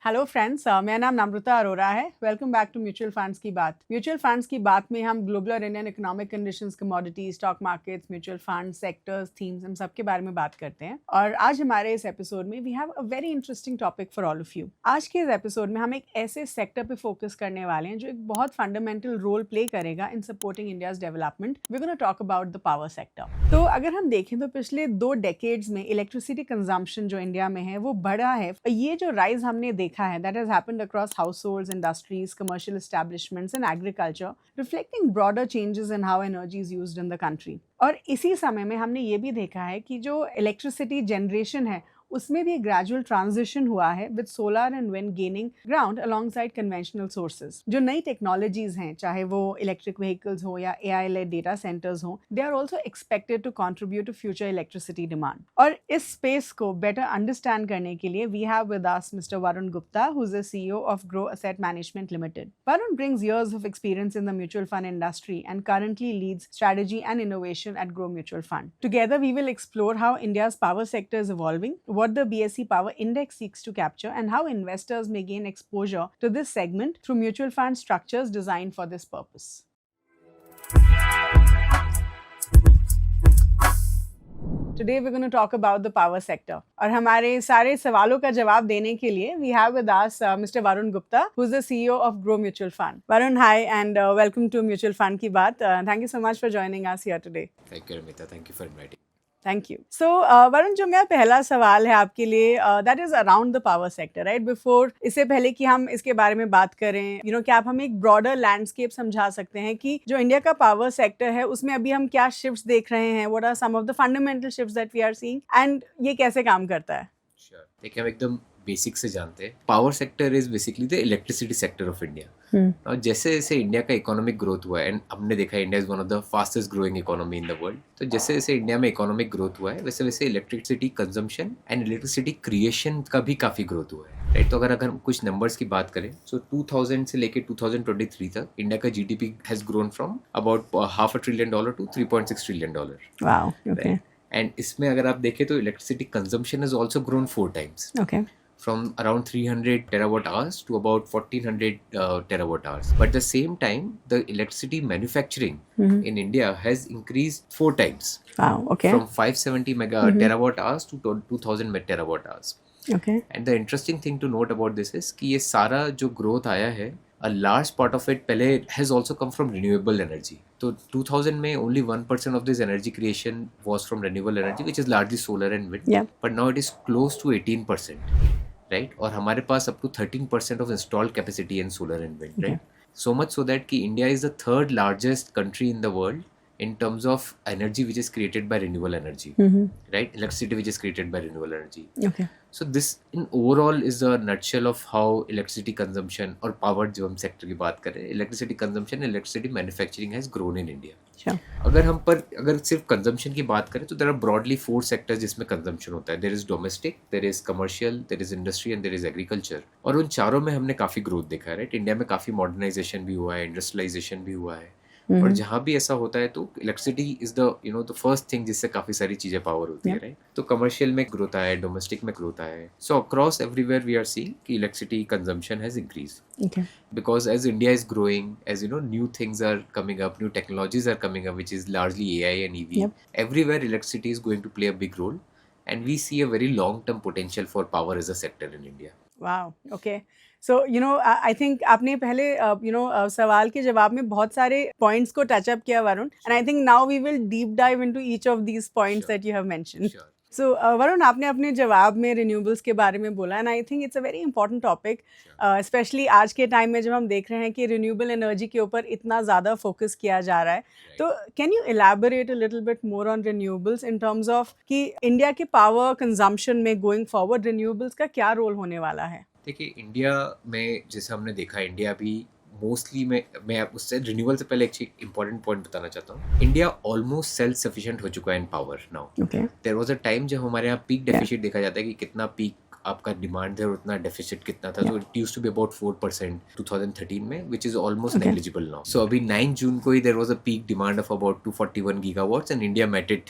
Hello friends, मेरा नाम नम्रता अरोरा है। Welcome back to mutual funds की बात। म्यूचुअल फंड्स की बात में हम ग्लोबल और Indian economic conditions, commodities, stock markets, mutual funds, sectors, themes, हम सब के बारे में बात करते हैं। और आज हमारे इस एपिसोड में we have a very interesting topic for all of you. आज के इस एपिसोड में हम एक ऐसे सेक्टर पे फोकस करने वाले हैं जो एक बहुत फंडामेंटल रोल प्ले करेगा in supporting India's development. We gonna talk about the power sector. तो अगर हम देखें तो पिछले 2 डेकेड्स में इलेक्ट्रिसिटी कंजम्पशन जो इंडिया में है वो बढ़ा है। ये जो राइज हमने देखा है that has happened across households, industries, commercial establishments and agriculture, reflecting broader changes in how energy is used in the country. और इसी समय में हमने ये भी देखा है कि जो इलेक्ट्रिसिटी जनरेशन है उसमें भी ग्रेजुअल ट्रांजिशन हुआ है with solar and wind gaining ground alongside conventional sources. जो नई टेक्नोलॉजीज हैं, चाहे वो इलेक्ट्रिक व्हीकल्स हो या AI लेड डेटा सेंटर्स हो, they are also expected to contribute to future electricity demand. और इस स्पेस को बेटर अंडरस्टैंड करने के लिए we have with us mister Varun Gupta, who is the CEO of Grow Asset Management Limited. Varun brings years of experience in the mutual fund industry and currently leads strategy and innovation at Grow Mutual Fund. Together, we will explore how India's power sector is evolving, what the BSE Power Index seeks to capture, and how investors may gain exposure to this segment through mutual fund structures designed for this purpose. Today we're going to talk about the power sector. और हमारे सारे सवालों का जवाब देने के लिए we have with us Mr. Varun Gupta, who is the CEO of Grow Mutual Fund. Varun, hi and welcome to Mutual Fund की बात. Thank you so much for joining us here today. Thank you, Ramita. Thank you for inviting. Thank you. So Varun, जो मेरा पहला सवाल है आपके लिए that is around the power sector, right? Before, इससे पहले कि हम इसके बारे में बात करें, क्या आप हमें एक ब्रॉडर लैंडस्केप समझा सकते हैं कि जो इंडिया का पावर सेक्टर है उसमें अभी हम क्या शिफ्ट्स देख रहे हैं? What are some of the fundamental shifts that we are seeing and ये कैसे काम करता है? Sure. देखिए, हम एकदम बेसिक से जानते हैं। Power sector is basically the electricity sector of India. और जैसे जैसे इंडिया का इकोनॉमिक ग्रोथ हुआ है, एंड हमने देखा India is one of the fastest growing economy in the world, तो जैसे जैसे इंडिया में इकोनॉमिक ग्रोथ हुआ है वैसे वैसे electricity consumption and electricity creation का भी काफी ग्रोथ हुआ है, राइट? तो अगर हम कुछ नंबर्स की बात करें, सो 2000 से लेके 2023 तक इंडिया का GDP has grown from about $500 billion to $3.6 trillion. Wow, okay. And इसमें अगर आप देखें तो electricity consumption has also grown 4 times. Okay. From around 300 terawatt hours to about 1400 terawatt hours. But at the same time, the electricity manufacturing in India has increased 4 times. Wow, okay. From 570 terawatt hours to 2000 terawatt hours. Okay. And the interesting thing to note about this is कि ये सारा जो growth आया है, a large part of it पहले has also come from renewable energy. तो 2000 में only 1% of this energy creation was from renewable energy, which is largely solar and wind. Yeah. But now it is close to 18%. Right? और हमारे पास up to 13% of installed capacity in solar and wind, right? So much so that कि India is the third largest country in the world in terms of energy which is created by renewable energy, right? Electricity which is created by renewable energy. Okay. So this in overall is a nutshell of how electricity consumption और power जो हम sector की बात कर रहे हैं, electricity consumption, electricity manufacturing has grown in India. Sure. अगर सिर्फ कंजम्पशन की बात करें तो देयर आर ब्रॉडली 4 सेक्टर्स जिसमें कंजम्पशन होता है। There is domestic, there is commercial, there is industry and there is agriculture. और उन चारों में हमने काफ़ी ग्रोथ देखा है, राइट? इंडिया में काफ़ी मॉडर्नाइजेशन भी हुआ है, इंडस्ट्रियलाइजेशन भी हुआ है। और जहाँ भी ऐसा होता है तो electricity is the the first thing जिससे काफ़ी सारी चीज़ें पावर होती है, राइट? तो कमर्शियल में ग्रोथ आया है, डोमेस्टिक में ग्रोथ आया है। So across everywhere we are seeing कि electricity consumption has increase. Okay. Because as India is growing, as new things are coming up, new technologies are coming up, which is largely AI and EV. Yep. Everywhere electricity is going to play a big role, and we see a very long-term potential for power as a sector in India. Wow, okay. So, I think आपने पहले सवाल के जवाब में बहुत सारे points को touch up किया Varun, and I think now we will deep dive into each of these points that you have mentioned. Sure. So Varun, आपने अपने जवाब में रिन्यूएबल्स के बारे में बोला, and I think it's a very important topic, specially आज के टाइम में जब हम देख रहे हैं कि रिन्यूएबल एनर्जी के ऊपर इतना ज़्यादा फोकस किया जा रहा है। तो can you elaborate a little bit more on renewables in terms of कि इंडिया के पावर कंजम्पशन में गोइंग फॉरवर्ड रिन्यूएबल्स का क्या रोल होने वाला है? देखिए, इंडिया में जैसे हमने देखा, इंडिया भी मोस्टली मैं उससे रिन्यूअल से पहले एक इंपॉर्टेंट पॉइंट बताना चाहता हूँ। इंडिया ऑलमोस्ट सेल्फ सफिशिएंट हो चुका है in power now. There was a time जब हमारे यहाँ पीक डेफिसिट देखा जाता है कि कितना पीक आपका डिमांड है उतना डेफिसिट कितना था, तो it used to be about 4% 2013 में, which is almost negligible now. So अभी 9 जून को ही there was a peak demand of about 241 gigawatts and India met it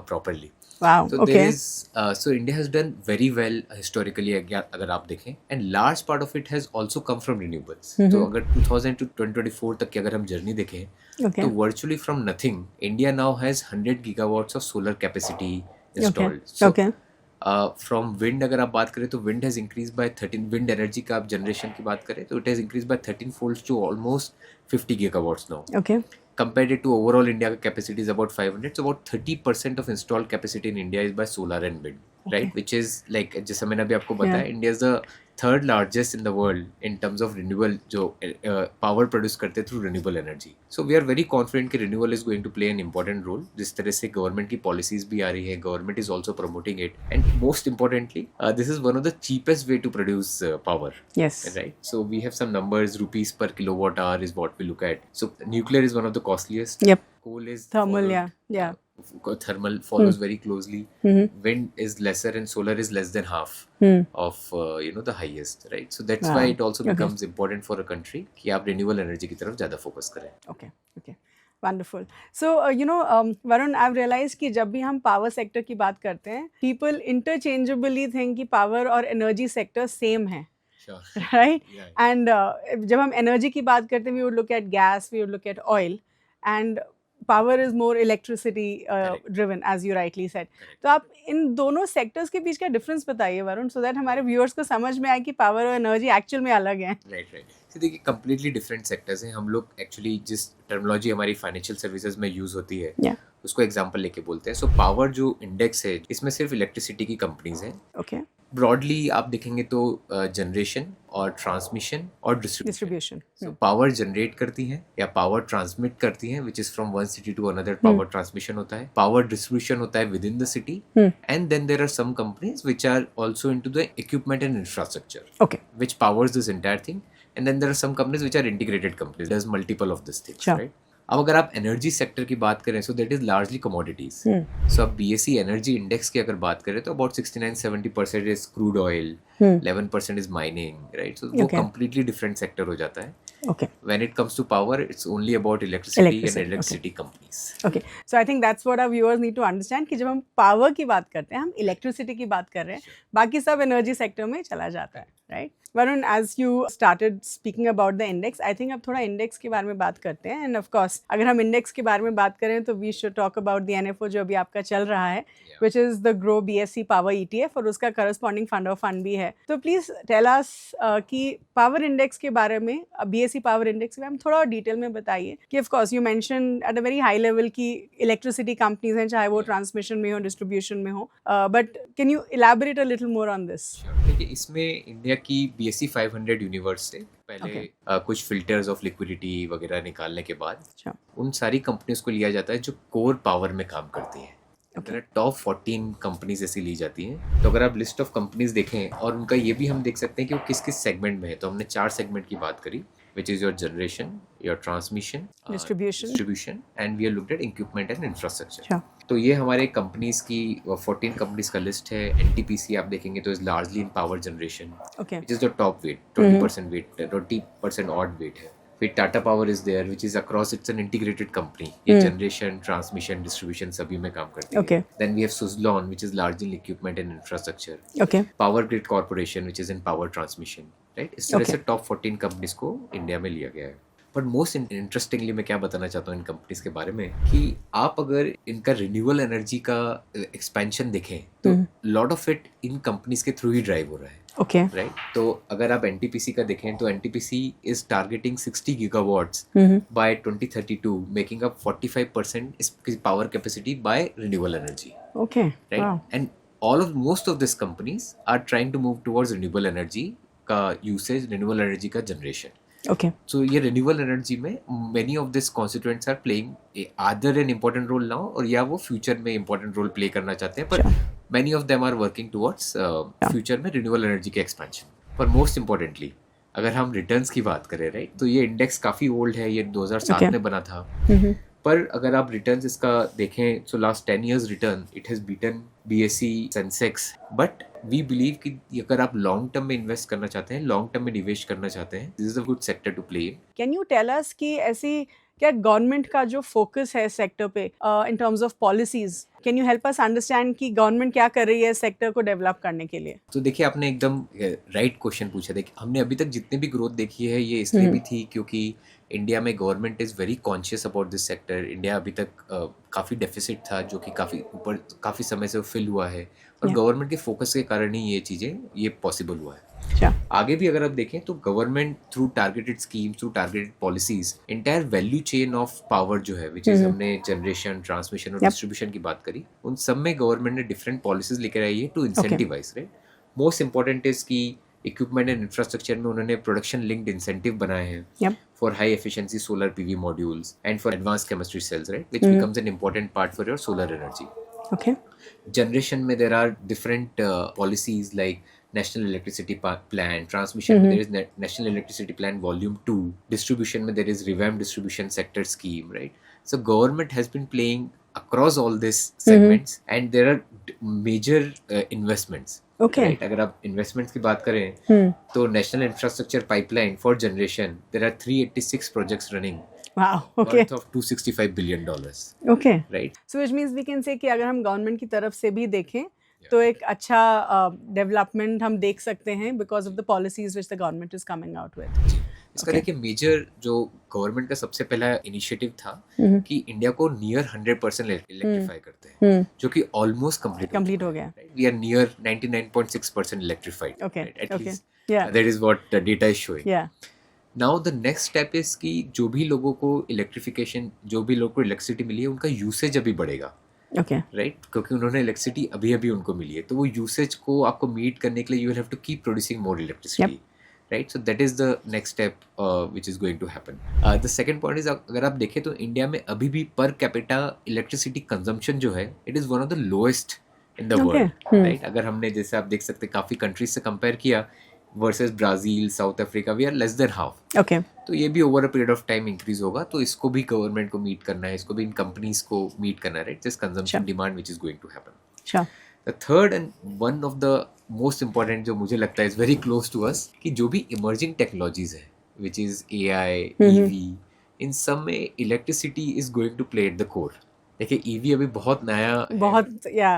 properly. Wow. So Okay. there is so India has done very well historically अगर आप देखें, and large part of it has also come from renewables. तो अगर 2000 to 2024 तक की अगर हम journey देखें, Okay. तो virtually from nothing India now has 100 gigawatts of solar capacity installed. So Okay. from wind अगर आप बात करें तो wind has increased by 13, wind energy का आप generation की बात करें तो it has increased by 13 folds to almost 50 gigawatts now. Okay. Compared it to overall India capacity is about 500, so about 30% of installed capacity in India is by solar and wind, right? Which is like जैसा मैंने अभी आपको बताया, India is the third largest in the world in terms of renewable जो power produce करते through renewable energy. So we are very confident कि renewable is going to play an important role. जिस तरह से government की policies भी आ रही है, government is also promoting it, and most importantly, this is one of the cheapest way to produce power. Yes. Right. So we have some numbers. Rupees per kilowatt hour is what we look at. So nuclear is one of the costliest. Yep. Coal is Thermal. followed, Yeah. Thermal follows very closely. Wind is lesser and solar is less than half of the highest, right? So that's why it also becomes important for a country कि आप renewable energy की तरफ ज़्यादा focus करें. Okay. Okay. Wonderful. So, Varun, I've realized कि जब भी हम power sector की बात करते हैं, people interchangeably think कि power और energy sector same है. Sure. Right? Yeah. And जब हम energy की बात करते हैं, we would look at gas, we would look at oil, and power is more electricity driven, as you rightly said. तो आप इन दोनों sectors के बीच का difference बताइए वरुण, so that हमारे viewers को समझ में आए कि power और energy actual में अलग हैं. Right. So देखिए completely different sectors हैं. हम लोग actually जिस terminology हमारी financial services में use होती है, उसको example लेके बोलते हैं. So power जो index है, इसमें सिर्फ electricity की companies हैं. Okay. ब्रॉडली आप देखेंगे तो जनरेशन और ट्रांसमिशन और डिस्ट्रीब्यूशन. सो पावर जनरेट करती हैं या पावर ट्रांसमिट करती हैं, which is from one city to another. Power transmission होता है, पावर डिस्ट्रीब्यूशन होता है within the city, and then there are some companies which are also into the equipment and infrastructure, okay, which powers this entire thing. And then there are some companies which are integrated companies, there is multiple of this things, right. अब अगर आप energy sector की बात करें, so that is largely commodities. So आप BSE energy index की अगर बात करें तो about 69-70% is crude oil, 11% is mining, right. So वो कंप्लीटली डिफरेंट सेक्टर हो जाता है. Okay. When it comes to power, it's only about electricity and electricity companies. Okay. So I think that's what our viewers need to understand कि जब हम power की बात करते हैं, हम electricity की बात कर रहे हैं, बाकी सब energy sector में चला जाता है, right? Varun, as you started speaking about the index, I think अब थोड़ा index के बारे में बात करते हैं. And of course, अगर हम index के बारे में बात करें तो we should talk about the NFO जो अभी आपका चल रहा है, which is the Grow BSE Power ETF, और उसका corresponding fund of fund भी है. तो please tell us कि power index के बारे में, BSE Power Index में हम थोड़ा और डिटेल में बताइए कि of course you mentioned at a very high level कि electricity companies हैं, चाहे वो transmission में हो, distribution में हो, but can you elaborate a little more on this? देखिए इसमें इंडिया की BSE 500 यूनिवर्स से पहले कुछ फिल्टर्स ऑफ लिक्विडिटी वगैरह निकालने के बाद उन सारी कंपनीज को लिया जाता है जो कोर पावर में काम करती हैं. टॉप 14 कंपनीज ऐसी ली जाती हैं. तो अगर आप लिस्ट ऑफ कंपनीज देखें और उनका ये भी हम देख सकते हैं कि वो किस किस सेगमेंट में है. तो हमने 4 सेगमेंट की बात करी, which is your generation, your transmission, distribution, and we have looked at equipment and infrastructure. Sure. तो ये हमारे कंपनीज की 14 कंपनीज का लिस्ट है. NTPC आप देखेंगे तो is largely in power generation, which is the top weight, 20% weight, 20% odd weight है. फिर Tata power is there, which is across, it's an integrated company. ये जनरेशन, ट्रांसमिशन, डिस्ट्रीब्यूशन सभी में काम करती है. Then we have Suzlon, which is largely in equipment and infrastructure. Power grid corporation, which is in power transmission, right. इस तरह से top 14 companies को इंडिया में लिया गया है. बट मोस्ट इंटरेस्टिंगली मैं क्या बताना चाहता हूँ इन कंपनीज के बारे में कि आप अगर इनका रिन्यूएबल एनर्जी का एक्सपेंशन देखें तो lot of it in companies के थ्रू ही ड्राइव हो रहा है. Okay. Right. तो अगर आप NTPC का देखें तो NTPC is targeting 60 gigawatts by 2032, making up 45% is power capacity by renewable energy. Okay. Right. Wow. And most of these companies are trying to move towards renewable energy का usage, renewable energy का generation. Okay. So ये renewable energy में many of these constituents are playing either an important role now और या वो future में important role play करना चाहते हैं. पर many of them are working towards future में renewable energy के expansion. पर most importantly अगर हम returns की बात करें, right, तो ये index काफ़ी old है. ये 2007 में बना था. पर अगर आप रिटर्न्स इसका देखें, so last 10 years return it has beaten BSE Sensex, but we believe कि अगर आप लॉन्ग टर्म में इन्वेस्ट करना चाहते हैं, लॉन्ग टर्म में निवेश करना चाहते हैं, this is a good sector to play in. Can you tell us कि ऐसी क्या गवर्नमेंट का जो फोकस है सेक्टर पे इन terms of policies, can you help us understand कि गवर्नमेंट क्या कर रही है सेक्टर को डेवलप करने के लिए? तो देखिए, आपने एकदम राइट क्वेश्चन पूछा। देखिए, हमने अभी तक जितनी भी ग्रोथ देखी है ये इसलिए भी थी क्योंकि इंडिया में government is very conscious about this sector. India अभी तक काफ़ी डेफिसिट था जो कि काफ़ी समय से फिल हुआ है, और गवर्नमेंट के फोकस के कारण ही ये चीज़ें ये पॉसिबल हुआ है। आगे भी अगर आप देखें तो government through targeted schemes, through targeted policies, entire value chain of power जो है, विच इज हमने जनरेशन, ट्रांसमिशन और डिस्ट्रीब्यूशन की बात करी, उन सब में गवर्नमेंट ने डिफरेंट पॉलिसीज लेकर आई है to incentivise, right. Most important is की इक्विपमेंट एंड इंफ्रास्ट्रक्चर में उन्होंने प्रोडक्शन लिंक्ड इंसेंटिव बनाए हैं for high efficiency solar PV modules and for advance chemistry cells, right, which becomes an important part for your solar energy. Okay. Generation में there are different policies like National Electricity Plan. Transmission में there is National Electricity Plan Volume 2. Distribution में there is Revamped Distribution Sector Scheme, right? So government has been playing across all these segments and there are major investments. Okay. Right? अगर आप investments की बात करें तो National Infrastructure Pipeline for Generation, there are 386 projects running. Wow, okay. Worth of $265 billion. Okay. Right. So which means we can say कि अगर हम government की तरफ से भी देखें तो एक अच्छा डेवलपमेंट हम देख सकते हैं because of the policies which the government is coming out with. इसका देखिए मेजर जो गवर्नमेंट का सबसे पहला इनिशिएटिव था कि इंडिया को नियर 100% इलेक्ट्रीफाई करते हैं, जो कि ऑलमोस्ट कंप्लीट हो गया। We are near 99.6% electrified. Okay, at least yeah, that is what data is showing. yeah, now the next step is कि जो भी लोगों को इलेक्ट्रिफिकेशन, जो भी लोगों को इलेक्ट्रिसिटी मिली है, उनका यूसेज अभी बढ़ेगा, okay, राइट, क्योंकि उन्होंने इलेक्ट्रिसिटी अभी अभी उनको मिली है, तो वो यूसेज को आपको मीट करने के लिए you will have to keep producing more electricity, right. So that is the next step which is going to happen. The second point is, अगर आप देखें तो इंडिया में अभी भी पर कैपिटा इलेक्ट्रिसिटी कंजम्पशन जो है, it is one of the lowest in the world, right. अगर हमने, जैसे आप देख सकते हैं, काफी कंट्रीज से कंपेयर किया versus Brazil, South Africa, we are less than half. okay, तो ये भी over a period of time increase होगा, तो इसको भी गवर्नमेंट को मीट करना है, इसको भी इन कंपनीज को मीट करना है, right, this consumption demand which is going to happen. sure, the third and one of the most important, जो मुझे लगता है is very close to us, कि जो भी इमर्जिंग टेक्नोलॉजीज है, विच इज AI, EV, इन सब में electricity is going to play at the core. देखिए EV अभी बहुत नया है, बहुत, या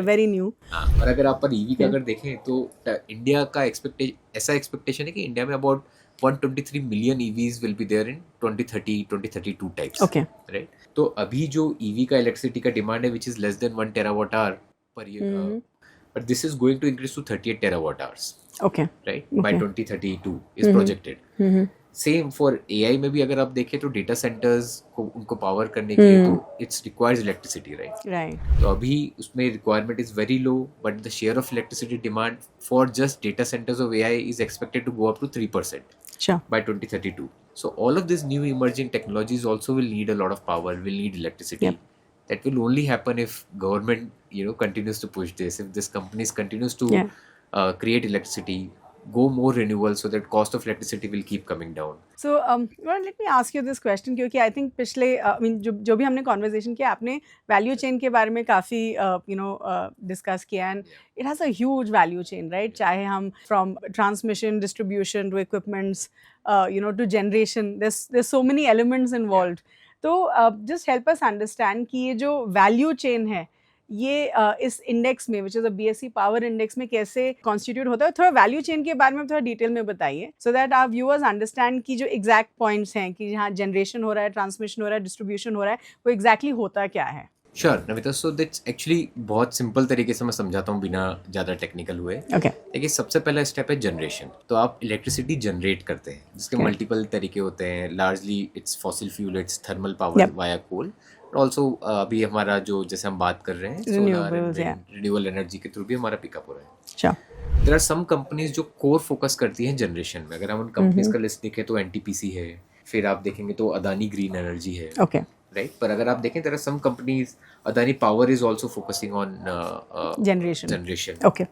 वेरी न्यू। हाँ, और अगर आप पर EV का अगर देखें तो इंडिया का ऐसा एक्सपेक्टेशन है कि इंडिया में about 123 million EVs will be there in 2032 types, okay, right. तो अभी जो EV का इलेक्ट्रिसिटी का डिमांड है, which is less than 1 terawatt hour per year, but this is going to increase to 38 terawatt hours, okay, right, by 2032 is projected. Same for AI में भी अगर आप देखें तो डेटा सेंटर्स को, उनको पावर करने के लिए तो it's requires electricity, right, right, तो अभी उसमें requirement is very low, but the share of electricity demand for just data centers of AI is expected to go up to 3% sure, by 2032. So all of these new emerging technologies also will need a lot of power, will need electricity. Yep. That will only happen if government, continues to push this, if this companies continues to create electricity, go more renewable, so that cost of electricity will keep coming down. So well, let me ask you this question, क्योंकि I think पिछले जो भी हमने conversation किया, आपने value chain के बारे में काफ़ी discuss किया, and it has a huge value chain, right? चाहे हम from transmission, distribution to equipments, to generation, there's so many elements involved. तो just help us understand कि ये जो value chain है, ये इस इंडेक्स में, which is a BSE power index में, कैसे कॉन्स्टिट्यूट होता है? थोड़ा वैल्यू चेन के बारे में थोड़ा डिटेल में बताइए, so that our viewers understand कि जो एग्जैक्ट पॉइंट्स हैं कि जहाँ जनरेशन हो रहा है, ट्रांसमिशन हो रहा है, डिस्ट्रीब्यूशन हो रहा है, वो एग्जैक्टली होता क्या है। Sure Namita, so that's actually बहुत सिंपल तरीके से मैं समझाता हूँ बिना ज़्यादा टेक्निकल हुए। ओके, देखिए सबसे पहला स्टेप है जनरेशन। तो आप इलेक्ट्रिसिटी जनरेट करते हैं, जिसके मल्टीपल तरीके होते हैं, largely it's fossil fuel, it's thermal power via coal, also अभी हमारा जो, जैसे हम बात कर रहे हैं, सोलर रिन्यूएबल एनर्जी के थ्रू भी हमारा पिकअप हो रहा है। देयर आर सम कंपनीज जो कोर फोकस करती हैं जनरेशन में। अगर हम उन कंपनीज का लिस्ट देखें तो NTPC है, फिर आप देखेंगे तो अदानी ग्रीन एनर्जी है, ओके, राइट। पर अगर आप देखें, there are some companies, Adani power is also focusing on generation, okay,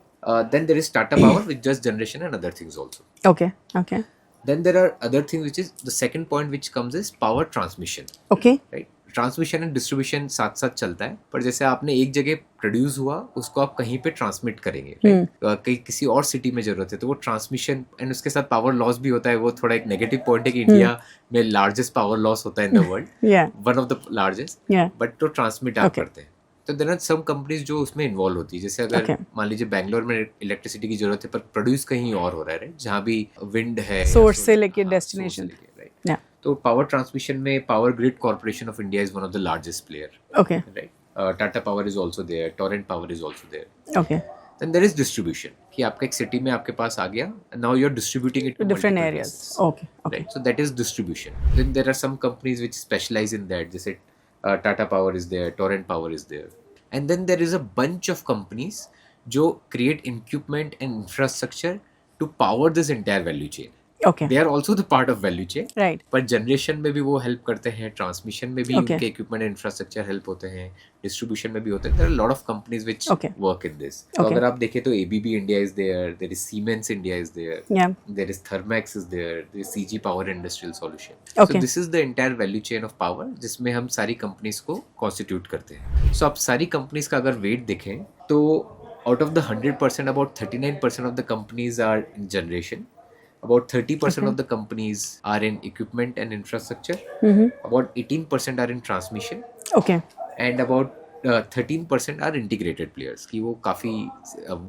then there is Tata Power with just generation and other things also. Okay, Then there are other things, which is the second point which comes is power transmission, okay, right? Transmission and distribution साथ साथ चलता है, पर जैसे आपने एक जगह produce हुआ उसको आप कहीं पे ट्रांसमिट करेंगे, कहीं किसी और सिटी में जरूरत है तो वो ट्रांसमिशन एंड उसके साथ पावर लॉस भी होता है। वो थोड़ा एक नेगेटिव पॉइंट है कि इंडिया में लार्जेस्ट पावर लॉस होता है in the world, one of the largest, but तो ट्रांसमिट आप करते हैं। तो देयर आर सम कंपनीज जो उसमें इन्वॉल्व होती है, जैसे अगर मान लीजिए बैंगलोर में इलेक्ट्रिसिटी की जरूरत है पर प्रोड्यूस कहीं और हो रहा है, राइट, जहाँ भी विंड है, सोर्स से लेके डेस्टिनेशन, राइट। तो पावर ट्रांसमिशन में power grid corporation of India is one of the largest player, okay, right. Tata power is also there, Torrent power is also there, okay. Then there is distribution, कि आपका एक city में आपके पास आ गया, now you are distributing it to different areas, okay, right. So that is distribution. Then there are some companies which specialise in that, जैसे Tata power is there, Torrent power is there, and then there is a bunch of companies जो create equipment and infrastructure to power this entire value chain. Okay. They are also the part of value chain. Right. पर generation में भी वो help करते हैं, transmission में भी Okay. उनके इक्विपमेंट इंफ्रास्ट्रक्चर हेल्प होते हैं, डिस्ट्रीब्यूशन में भी होते हैं। There are a lot of companies which work in this. तो अगर आप देखें तो ABB India is there, there is Siemens India is there, there is Thermax is there is CG Power Industrial Solution. So this is the entire value chain of power जिसमें हम सारी companies को constitute करते हैं। So आप सारी companies का अगर वेट देखें तो out of the 100%, about 39% of the companies are in generation. About 30% of the companies are in equipment and infrastructure. About 18% are in transmission. Okay. And about 13% are integrated players. कि वो काफी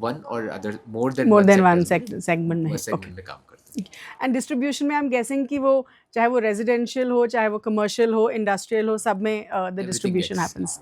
one or other more than one segment में काम करते हैं. And distribution में I'm guessing कि वो चाहे वो residential हो, चाहे वो commercial हो, industrial हो, सब में the distribution happens.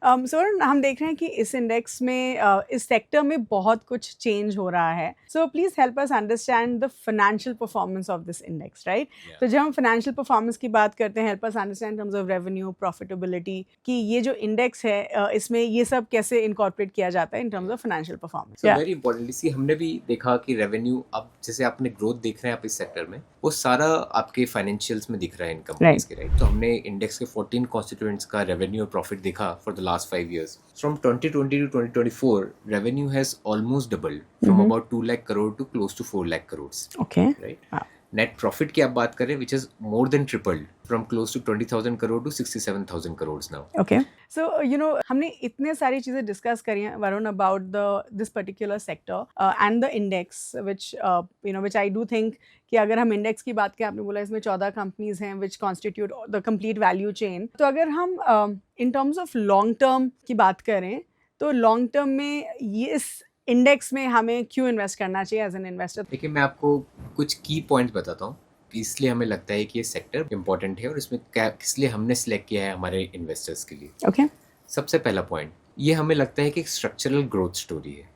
सो हम देख रहे हैं कि इस इंडेक्स में इस सेक्टर में बहुत कुछ चेंज हो रहा है। So please help us understand the financial performance of this index, right. तो जब हम फाइनेंशियल परफॉर्मेंस की बात करते हैं, help us understand terms of revenue, profitability, कि ये जो इंडेक्स है इसमें ये सब कैसे इनकॉर्पोरेट किया जाता है in terms of financial performance. Very importantly see हमने भी देखा कि रेवेन्यू, अब जैसे आपने ग्रोथ देख रहे हैं आप इस सेक्टर में, वो सारा आपके फाइनेंशियल्स में दिख रहा है इन कंपनीज के, राइट। तो हमने इंडेक्स के 14 कॉन्स्टिट्यूएंट्स का रेवेन्यू और प्रॉफिट देखा for the last 5 years. From 2020 to 2024, revenue has almost doubled from about 2 lakh crore to close to 4 lakh crores. Okay. Right. Net profit की आप बात करें, which is more than tripled from close to 20,000 crore to 67,000 crores now. Okay. So हमने इतने सारी चीजें discuss करी हैं Varun about this particular sector and the index, which I do think कि अगर हम इंडेक्स की बात करें, आपने बोला इसमें 14 कंपनीज हैं which constitute the complete value chain. तो अगर हम in terms of long term की बात करें तो लॉन्ग टर्म में ये इस इंडेक्स में हमें क्यों इन्वेस्ट करना चाहिए एज एन इन्वेस्टर? देखिए मैं आपको कुछ की पॉइंट्स बताता हूँ इसलिए हमें लगता है कि ये सेक्टर इंपॉर्टेंट है और इसमें क्या इसलिए हमने सिलेक्ट किया है हमारे इन्वेस्टर्स के लिए। ओके। सबसे पहला पॉइंट, ये हमें लगता है कि एक स्ट्रक्चरल ग्रोथ स्टोरी है।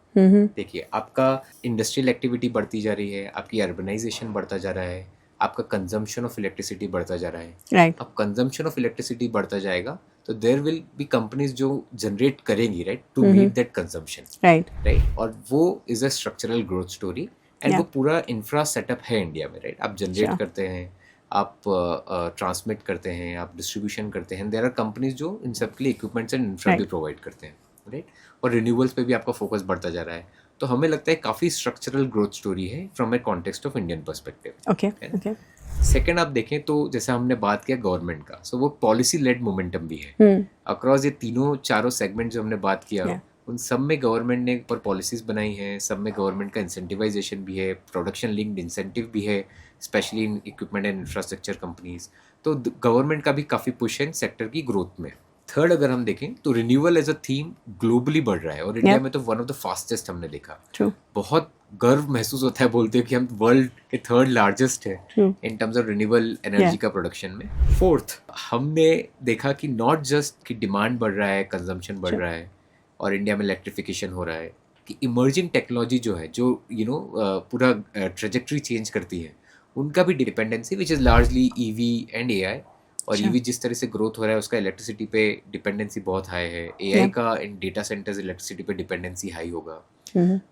देखिए आपका इंडस्ट्रियल एक्टिविटी बढ़ती जा रही है, आपकी अर्बनाइजेशन बढ़ता जा रहा है, आपका कंजम्पशन ऑफ इलेक्ट्रिसिटी बढ़ता जा रहा है, राइट। अब कंजम्पशन ऑफ इलेक्ट्रिसिटी बढ़ता जाएगा तो देयर विल बी कंपनीज जो जनरेट करेंगी, right, to meet that consumption, right. और वो is a structural growth story and वो पूरा इंफ्रा सेटअप है इंडिया में, राइट। आप जनरेट करते हैं, आप ट्रांसमिट करते हैं, आप डिस्ट्रीब्यूशन करते हैं, देयर आर कंपनीज जो इन सब के लिए इक्विपमेंट्स एंड इंफ्रा भी प्रोवाइड करते हैं, राइट। और रिन्यूएबल्स पे भी आपका फोकस बढ़ता जा रहा है, तो हमें लगता है काफ़ी स्ट्रक्चरल ग्रोथ स्टोरी है from A context of Indian perspective. Okay. Second आप देखें तो जैसे हमने बात किया गवर्नमेंट का, सो वो पॉलिसी लेड मोमेंटम भी है अक्रॉस ये चारों सेगमेंट जो हमने बात किया उन सब में गवर्नमेंट ने पर पॉलिसीज बनाई हैं, सब में गवर्नमेंट का इंसेंटिवाइजेशन भी है, प्रोडक्शन लिंक्ड इंसेंटिव भी है, specially in equipment and infrastructure companies. तो गवर्नमेंट का भी काफ़ी पुश है सेक्टर की ग्रोथ में। थर्ड अगर हम देखें तो renewal as a theme globally बढ़ रहा है और इंडिया में तो वन ऑफ द फास्टेस्ट हमने देखा। बहुत गर्व महसूस होता है बोलते हैं कि हम वर्ल्ड के थर्ड लार्जेस्ट है in terms of renewable energy का प्रोडक्शन में। फोर्थ हमने देखा कि नॉट जस्ट कि डिमांड बढ़ रहा है, कंजम्पशन बढ़ रहा है और इंडिया में इलेक्ट्रिफिकेशन हो रहा है, कि इमर्जिंग टेक्नोलॉजी जो है जो पूरा ट्रेजेक्ट्री चेंज करती है, उनका भी dependency which is largely EV and AI. और ईवी जिस तरह से ग्रोथ हो रहा है उसका इलेक्ट्रिसिटी पे डिपेंडेंसी बहुत हाई है, एआई का इन डेटा सेंटर्स इलेक्ट्रिसिटी पे डिपेंडेंसी हाई होगा,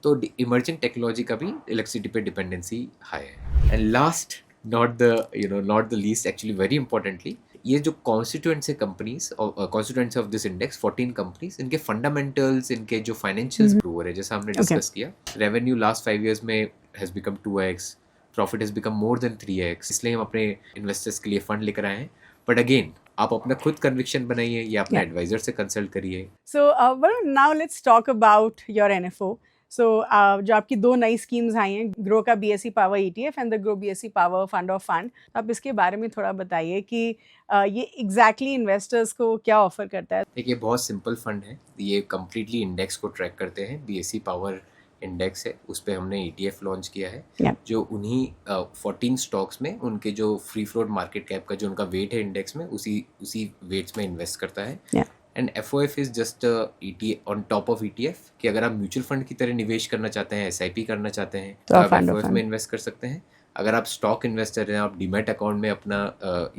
तो इमर्जिंग टेक्नोलॉजी का भी इलेक्ट्रिसिटी पे डिपेंडेंसी हाई है। And last not the least actually very importantly, ये जो कॉन्स्टिट्यूएंट्स है companies constituents of this index 14 companies, इनके फंडामेंटल्स, इनके जो फाइनेंशियल्स इंप्रूव हो रहे हैं, जैसा हमने डिस्कस किया, रेवेन्यू लास्ट 5 years में has become 2x, profit has become more than 3x, इसलिए हम अपने इन्वेस्टर्स के लिए फंड लेकर आए हैं। बट अगेन आप अपना खुद कन्विक्शन बनाइए या अपने Yeah. एडवाइजर से कंसल्ट करिए. So, Varun, now let's talk about your NFO. So, जो आपकी दो नई स्कीम्स आई हैं, ग्रो का BSE power ETF and the grow BSE power fund of fund, आप इसके बारे में थोड़ा बताइए कि ये एग्जैक्टली इन्वेस्टर्स को क्या ऑफर करता है. देखिए बहुत सिंपल फंड है, ये कम्प्लीटली इंडेक्स को ट्रैक करते हैं. BSE पावर इंडेक्स है, उस पर हमने ETF लॉन्च किया है. Yeah. जो उन्हीं 14 स्टॉक्स में उनके जो फ्री फ्लोट मार्केट कैप का जो उनका वेट है इंडेक्स में, उसी वेट्स में इन्वेस्ट करता है. Yeah. And FOF is just ETF on top of ETF, कि अगर आप म्यूचुअल फंड की तरह निवेश करना चाहते हैं, SIP करना चाहते हैं, तो आप FOF में इन्वेस्ट कर सकते हैं. अगर आप स्टॉक इन्वेस्टर हैं, आप डीमैट अकाउंट में अपना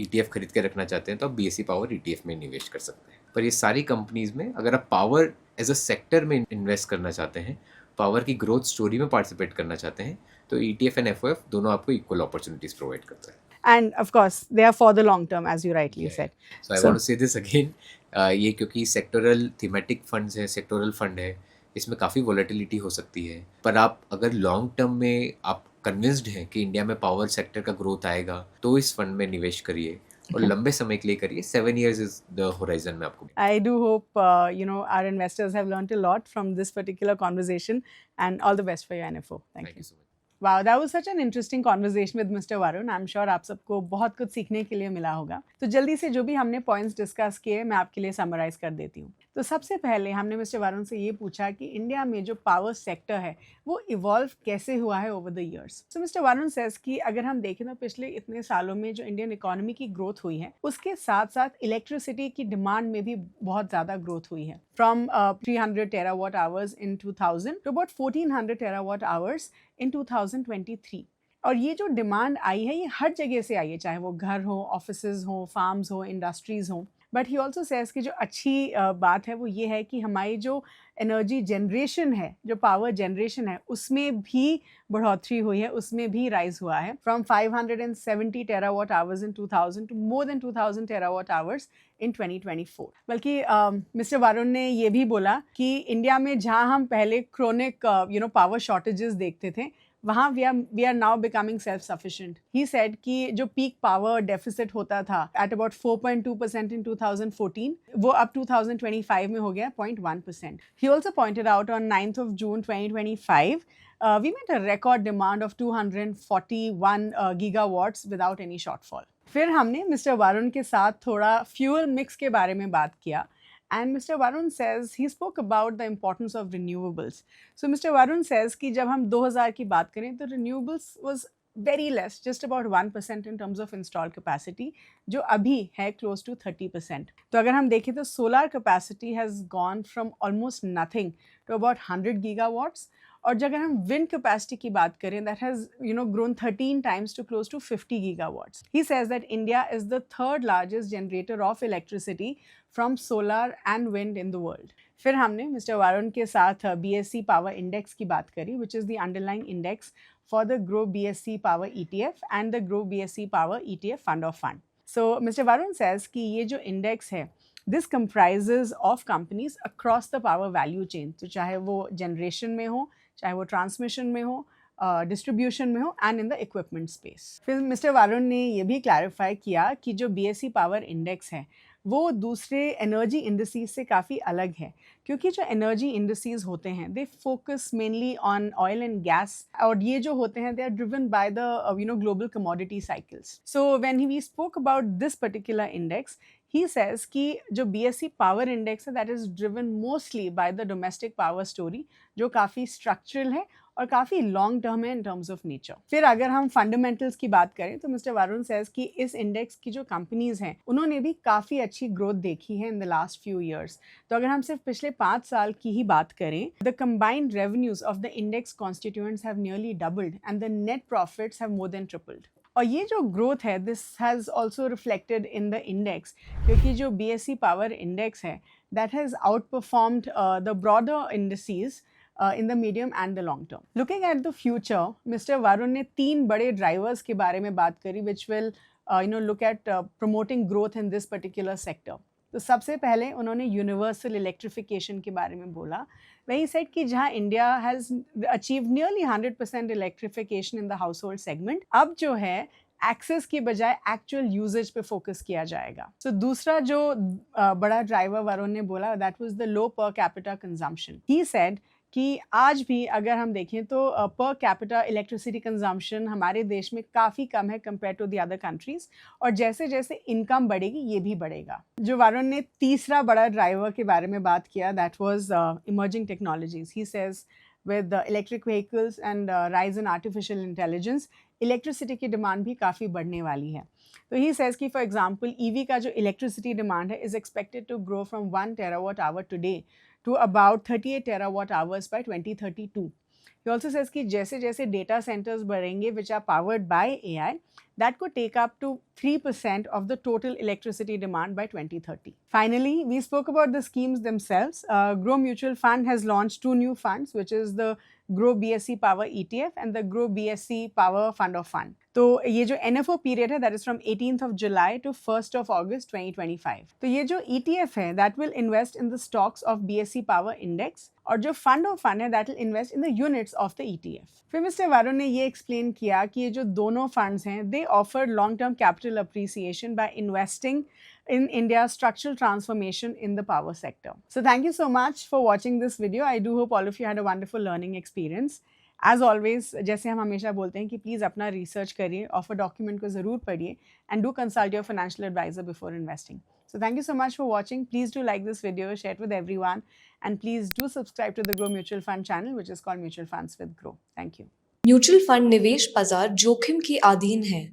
ETF खरीद के रखना चाहते हैं, तो आप BSE पावर ETF में निवेश कर सकते हैं. पर ये सारी कंपनीज में अगर आप पावर एज अ सेक्टर में इन्वेस्ट करना चाहते हैं, पावर की ग्रोथ स्टोरी में पार्टिसिपेट करना चाहते हैं, तो ETF एंड FOF दोनों आपको इक्वल अपॉर्चुनिटीज प्रोवाइड करता है. And of course, they are for the long term, as you rightly said. So I want to say this again, ये क्योंकि सेक्टोरल थीमेटिक फंड्स है, सेक्टोरल फंड है, इसमें काफ़ी वॉलेटिलिटी हो सकती है. पर आप अगर लॉन्ग टर्म में आप कन्विंस्ड हैं कि इंडिया में पावर सेक्टर का ग्रोथ आएगा, तो इस फंड में निवेश करिए और लंबे समय के लिए करिए. 7 years इज द होराइजन में आपको. I do hope our investors have learned a lot from this particular conversation, and all the best for your NFO. Thank you. so much. Wow, that was such an interesting conversation with Mr. Varun. I'm sure आप सबको बहुत कुछ सीखने के लिए मिला होगा. तो जल्दी से जो भी हमने पॉइंट्स डिस्कस किए, मैं आपके लिए समराइज कर देती हूँ. तो सबसे पहले हमने मिस्टर वरुण से ये पूछा कि इंडिया में जो पावर सेक्टर है वो इवॉल्व कैसे हुआ है over the years. So mister Varun says कि अगर हम देखें तो पिछले इतने सालों में जो इंडियन इकोनॉमी की ग्रोथ हुई है, उसके साथ साथ इलेक्ट्रिसिटी की डिमांड में भी बहुत ज़्यादा ग्रोथ हुई है. From 300 terawatt hours in 2000 to about 1400 terawatt hours in 2023. और ये जो डिमांड आई है ये हर जगह से आई है, चाहे वो घर हो, ऑफिसेज हो, फार्म्स हो, इंडस्ट्रीज़ हो. बट ही ऑल्सो सेज कि जो अच्छी बात है वो ये है कि हमारी जो एनर्जी जनरेशन है, जो पावर जनरेशन है, उसमें भी बढ़ोतरी हुई है, उसमें भी राइज हुआ है. From 570 terawatt hours in 2000 to more than 2000 terawatt hours in 2024. बल्कि मिस्टर वरुण ने ये भी बोला कि इंडिया में जहाँ हम पहले क्रोनिक पावर शॉर्टेजेस देखते थे, वहाँ we are now becoming self sufficient. He said कि जो पीक पावर डेफिसिट होता था एट अबाउट 4.2% इन 2014, वो अब 2025 में हो गया 0.1%. He also pointed out on 9th of June 2025 we met a record demand of 241 gigawatts without any shortfall. फिर हमने मिस्टर वरुण के साथ थोड़ा फ्यूल मिक्स के बारे में बात किया. And Mr. Varun says, he spoke about the importance of renewables. So Mr. Varun says कि जब हम 2000 की बात करें तो renewables was very less, just about 1% in terms of installed capacity, जो अभी है close to 30%. तो अगर हम देखें तो solar capacity has gone from almost nothing to about 100 gigawatts. और जब अगर हम विंड कैपेसिटी की बात करें, that has grown 13 times to close to 50 gigawatts. He says that India is the third largest generator of electricity from solar and wind in the world. फिर हमने mister Varun के साथ BSE पावर इंडेक्स की बात करी, which is the underlying index for the Grow BSE Power ETF and the Grow BSE Power ETF Fund of Fund. So Mr. Varun says कि ये जो इंडेक्स है, this comprises of companies across the power value chain. तो चाहे वो generation में हो, चाहे वो ट्रांसमिशन में हो, डिस्ट्रीब्यूशन में हो, and in the equipment space. फिर मिस्टर वरुण ने ये भी क्लैरिफाई किया कि जो BSE पावर इंडेक्स है वो दूसरे एनर्जी इंडस्ट्रीज से काफ़ी अलग है, क्योंकि जो एनर्जी इंडस्ट्रीज होते हैं they focus mainly on oil and gas, और ये जो होते हैं they are driven by the global commodity cycles. So when we spoke about this particular index, he says कि जो BSE पावर इंडेक्स है that is driven mostly by the domestic power story, जो काफ़ी स्ट्रक्चरल है और काफ़ी long term है in terms of nature. फिर अगर हम फंडामेंटल्स की बात करें तो मिस्टर वरुण सेज कि इस इंडेक्स की जो कंपनीज हैं उन्होंने भी काफ़ी अच्छी ग्रोथ देखी है in the last few years. तो अगर हम सिर्फ पिछले 5 साल की ही बात करें, the combined revenues of the index constituents have nearly doubled and the net profits have more than tripled. और ये जो ग्रोथ है this has also reflected in the index, क्योंकि जो BSE पावर इंडेक्स है that has out performed the broader industries in the medium and the long term. Looking at the future, Mr. Varun ने 3 बड़े drivers के बारे में बात करी which will look at promoting growth in this particular sector. तो सबसे पहले उन्होंने यूनिवर्सल इलेक्ट्रिफिकेशन के बारे में बोला. वही सेड कि जहाँ India has achieve nearly 100% electrification in the house hold segment, अब जो है एक्सेस की बजाय एक्चुअल यूजेज पे फोकस किया जाएगा. So दूसरा जो बड़ा ड्राइवर वरुण ने बोला, that was the low per capita consumption. He said कि आज भी अगर हम देखें तो पर कैपिटा इलेक्ट्रिसिटी कंजम्पशन हमारे देश में काफ़ी कम है compare to the other countries, और जैसे जैसे इनकम बढ़ेगी ये भी बढ़ेगा. जो वरुण ने तीसरा बड़ा ड्राइवर के बारे में बात किया, that was emerging technologies. He says with electric vehicles and rise in artificial intelligence, electricity की डिमांड भी काफ़ी बढ़ने वाली है. तो ही सेज कि फॉर एग्जांपल ईवी का जो इलेक्ट्रिसिटी डिमांड है is expected to grow from 1 terawatt hour today to about 38 terawatt hours by 2032. He also says कि जैसे जैसे डेटा सेंटर्स बढ़ेंगे which are powered by AI, that could take up to 3% of the total electricity demand by 2030. Finally, we spoke about the schemes themselves. Grow Mutual Fund has launched 2 new funds, which is the Grow BSE Power ETF and the Grow BSE Power Fund of Fund. तो ये जो NFO period है that is from 18th of July to 1st of August 2025. तो ये जो ETF है that will invest in the stocks of BSE power index, और जो फंड ऑफ फंड है that will invest in the units of the ETF. फिर mister Varun ने ये एक्सप्लेन किया कि ये जो दोनों फंड्स हैं दे offer long term capital appreciation by investing in India's structural transformation in the power sector. So thank you so much for watching this video. I do hope all of you had a wonderful learning experience. As always, जैसे हम हमेशा बोलते हैं कि please अपना research करिए, offer document को ज़रूर पढ़िए, and do consult your financial advisor before investing. So thank you so much for watching. Please do like this video, share it with everyone, and please do subscribe to the Grow Mutual Fund channel, which is called Mutual Funds with Grow. Thank you. Mutual fund निवेश बाजार जोखिम के अधीन है.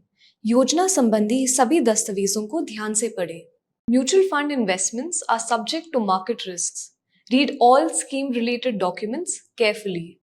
योजना संबंधी सभी दस्तावेजों को ध्यान से पढ़ें. Mutual fund investments are subject to market risks. Read all scheme related documents carefully.